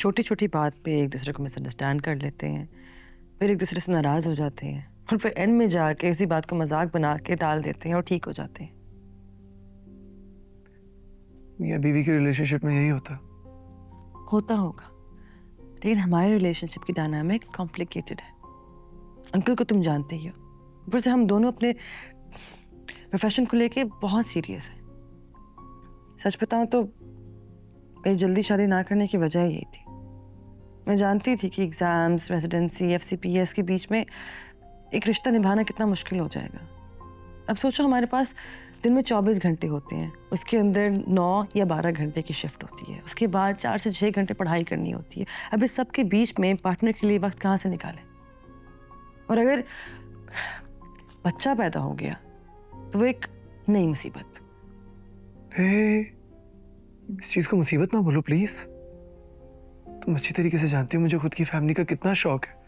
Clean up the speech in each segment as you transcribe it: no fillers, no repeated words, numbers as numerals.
छोटी छोटी बात पे एक दूसरे को मिसअंडरस्टैंड कर लेते हैं, फिर एक दूसरे से नाराज़ हो जाते हैं और फिर एंड में जाके उसी बात को मजाक बना के टाल देते हैं और ठीक हो जाते हैं। मियाँ बीवी के रिलेशनशिप में यही होता है। होता होगा, लेकिन हमारे रिलेशनशिप की डायनामिक कॉम्प्लिकेटेड है। अंकल को तुम जानते ही हो, ऊपर से हम दोनों अपने प्रोफेशन को लेके बहुत सीरियस हैं। सच बताऊं तो मेरी जल्दी शादी ना करने की वजह यही थी। मैं जानती थी कि एग्जाम्स, रेजिडेंसी, एफसीपीएस के बीच में एक रिश्ता निभाना कितना मुश्किल हो जाएगा। अब सोचो हमारे पास दिन में 24 घंटे होते हैं, उसके अंदर 9 या 12 घंटे की शिफ्ट होती है, उसके बाद 4 से 6 घंटे पढ़ाई करनी होती है। अब इस सब के बीच में पार्टनर के लिए वक्त कहाँ से निकालें? और अगर बच्चा पैदा हो गया तो वो एक नई मुसीबत। इस चीज को मुसीबत ना बोलो प्लीज। तुम अच्छी तरीके से जानती हो मुझे खुद की फैमिली का कितना शौक है।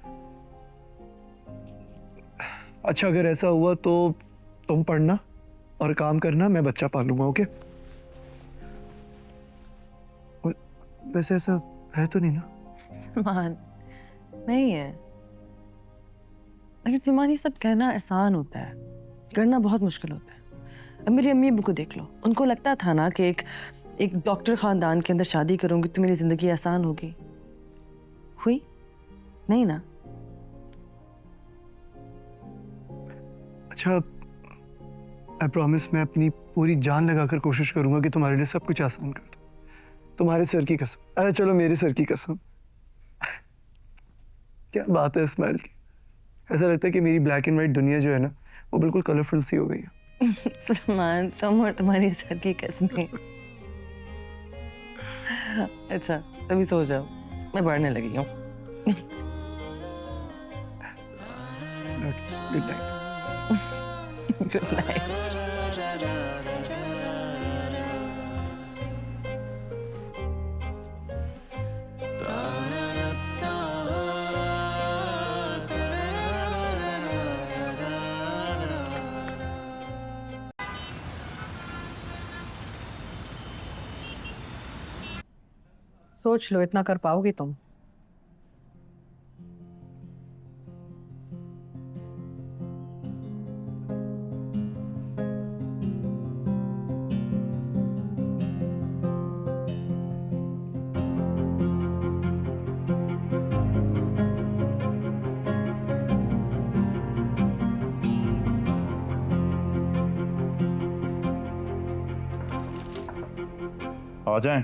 अच्छा अगर ऐसा हुआ तो तुम पढ़ना और काम करना, मैं बच्चा पालूंगा। ओके? और वैसे ऐसा है तो नहीं ना? सलमान, नहीं है। लेकिन सलमान, ये सब कहना आसान होता है, करना बहुत मुश्किल होता है। अब मेरी अम्मी अब्बू को देख लो, उनको लगता था ना कि एक डॉक्टर खानदान के अंदर शादी करूंगी तो मेरी जिंदगी आसान होगी। हुई नहीं ना। अच्छा, आई प्रॉमिस मैं अपनी पूरी जान लगाकर कोशिश करूंगा कि तुम्हारे लिए सब कुछ आसान कर दूं। तुम्हारे सर की कसम। अरे चलो मेरे सर की कसम। क्या बात है स्माइल की। ऐसा लगता है कि मेरी ब्लैक एंड व्हाइट दुनिया जो है ना, वो बिल्कुल कलरफुल सी हो गई है। सलमान, तुम और तुम्हारी सर की कसमें। अच्छा, तभी सो जाओ, मैं पढ़ने लगी हूँ। Good night. Good night. सोच लो, इतना कर पाओगी तुम? आ जाएं।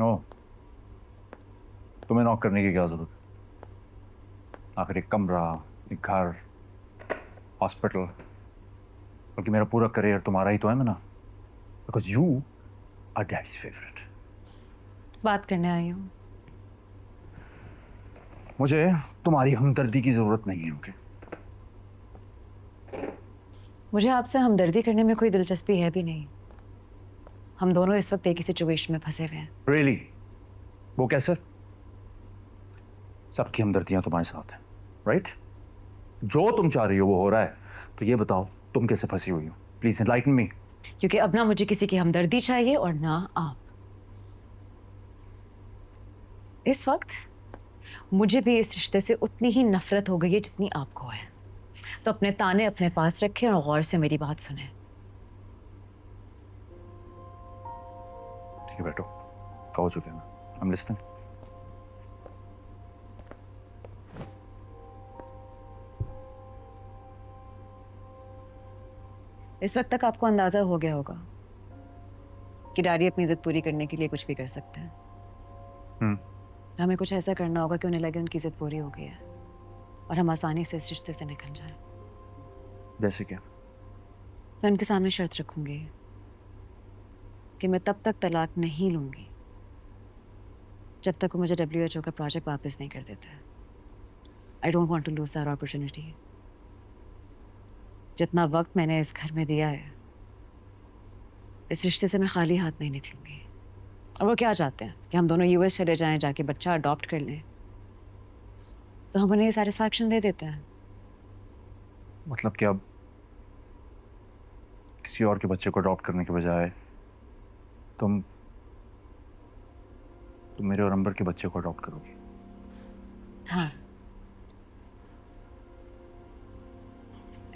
ओ, तुम्हें नॉक करने की क्या जरूरत है? आखिर एक कमरा, एक घर, हॉस्पिटल, बल्कि मेरा पूरा करियर तुम्हारा ही तो है ना, because you are daddy's favourite. बात करने आई हूँ। मुझे तुम्हारी हमदर्दी की जरूरत नहीं है। ओके? मुझे आपसे हमदर्दी करने में कोई दिलचस्पी है भी नहीं। हम दोनों इस वक्त एक ही सिचुएशन में फंसे हुए हैं। रियली? वो कैसे? सबकी हमदर्दियां तुम्हारे साथ हैं, राइट? जो तुम चाह रही हो वो हो रहा है, तो ये बताओ तुम कैसे फंसी हुई हो? Please enlighten me. क्योंकि अब ना मुझे किसी की हमदर्दी चाहिए और ना आप। इस वक्त मुझे भी इस रिश्ते से उतनी ही नफरत हो गई है जितनी आपको है। तो अपने ताने अपने पास रखें और गौर से मेरी बात सुने। ठीक है बैठो, हो चुके हैं ना, आई एम लिस्टनिंग। इस वक्त तक आपको अंदाजा हो गया होगा कि डैडी अपनी इज्जत पूरी करने के लिए कुछ भी कर सकते हैं। तो हमें कुछ ऐसा करना होगा कि उन्हें लगे उनकी इज्जत पूरी हो गई है और हम आसानी से इस रिश्ते से निकल जाएं। जैसे क्या? मैं उनके सामने शर्त रखूंगी कि मैं तब तक तलाक नहीं लूंगी जब तक वो मुझे WHO का प्रोजेक्ट वापस नहीं कर देता। I don't want to lose that opportunity. जितना वक्त मैंने इस घर में दिया है, इस रिश्ते से मैं खाली हाथ नहीं निकलूंगी। और वो क्या चाहते हैं कि हम दोनों US चले जाएं, जाके बच्चा अडॉप्ट कर लें, तो हम उन्हें ये सेटिस्फैक्शन दे देते हैं। मतलब कि अब किसी और के बच्चे को अडॉप्ट करने के बजाय तुम मेरे और अंबर के बच्चे को अडॉप्ट करोगी? हाँ,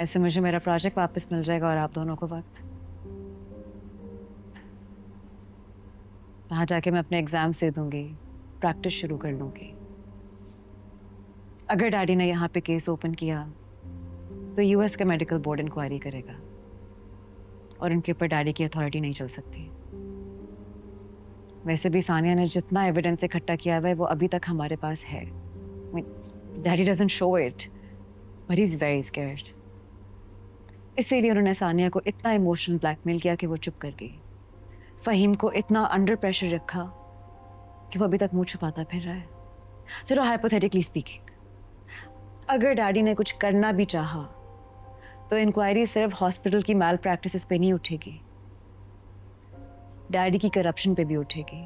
ऐसे मुझे मेरा प्रोजेक्ट वापस मिल जाएगा और आप दोनों को वक्त। वहां जाके मैं अपने एग्जाम्स दे दूंगी, प्रैक्टिस शुरू कर लूंगी। अगर डैडी ने यहाँ पे केस ओपन किया तो यूएस का मेडिकल बोर्ड इंक्वायरी करेगा और इनके ऊपर डैडी की अथॉरिटी नहीं चल सकती। वैसे भी सानिया ने जितना एविडेंस इकट्ठा किया हुआ है वो अभी तक हमारे पास है। Daddy doesn't show it but he is very scared. इसीलिए उन्होंने सानिया को इतना इमोशनल ब्लैकमेल किया कि वो चुप कर गई। फहीम को इतना अंडर प्रेशर रखा कि वो अभी तक मुंह छुपाता फिर रहा है। चलो हाइपोथेटिकली स्पीकिंग, अगर डैडी ने कुछ करना भी चाहा तो इंक्वायरी सिर्फ हॉस्पिटल की मैल प्रैक्टिसेस पे नहीं उठेगी, डैडी की करप्शन पे भी उठेगी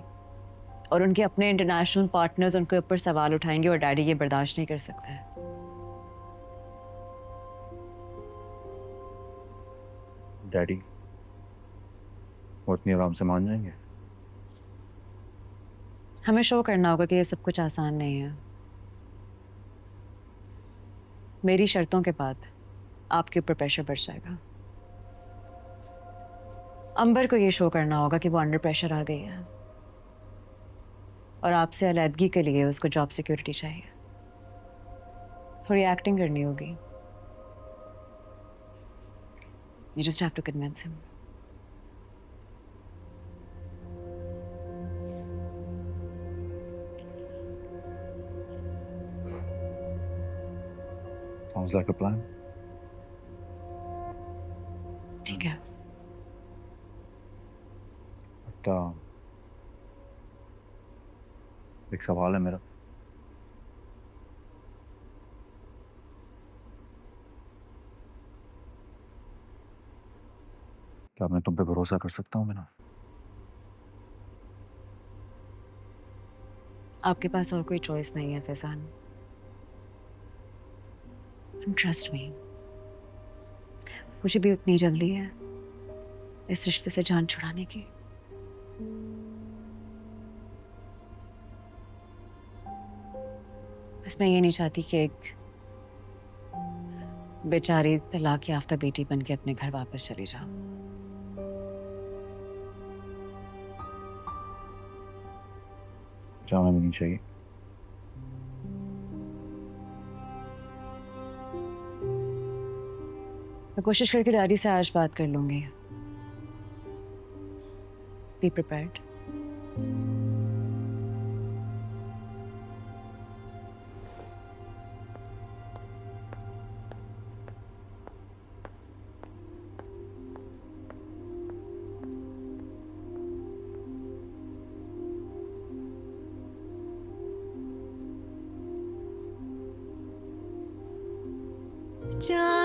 और उनके अपने इंटरनेशनल पार्टनर्स उनके ऊपर सवाल उठाएंगे और डैडी ये बर्दाश्त नहीं कर सकता है। डैडी वो इतनी आराम से मान जाएंगे? हमें शो करना होगा कि ये सब कुछ आसान नहीं है। मेरी शर्तों के बाद आपके ऊपर प्रेशर बढ़ जाएगा। अंबर को ये शो करना होगा कि वो अंडर प्रेशर आ गई है और आपसे अलहदगी के लिए उसको जॉब सिक्योरिटी चाहिए। थोड़ी एक्टिंग करनी होगी। You just have to convince him. Sounds like a plan. ठीक है। बट एक सवाल है मेरा। क्या मैं तुम पे भरोसा कर सकता हूँ मीना? आपके पास और कोई चॉइस नहीं है फैजान। ट्रस्ट मी, मुझे भी उतनी जल्दी है इस रिश्ते से जान छुड़ाने की। बस मैं ये नहीं चाहती कि एक बेचारी तलाक याफ्ता बेटी बन के अपने घर वापस चली जाओ। जाना भी नहीं चाहिए। मैं कोशिश करके डैडी से आज बात कर लूंगी। Be prepared. जा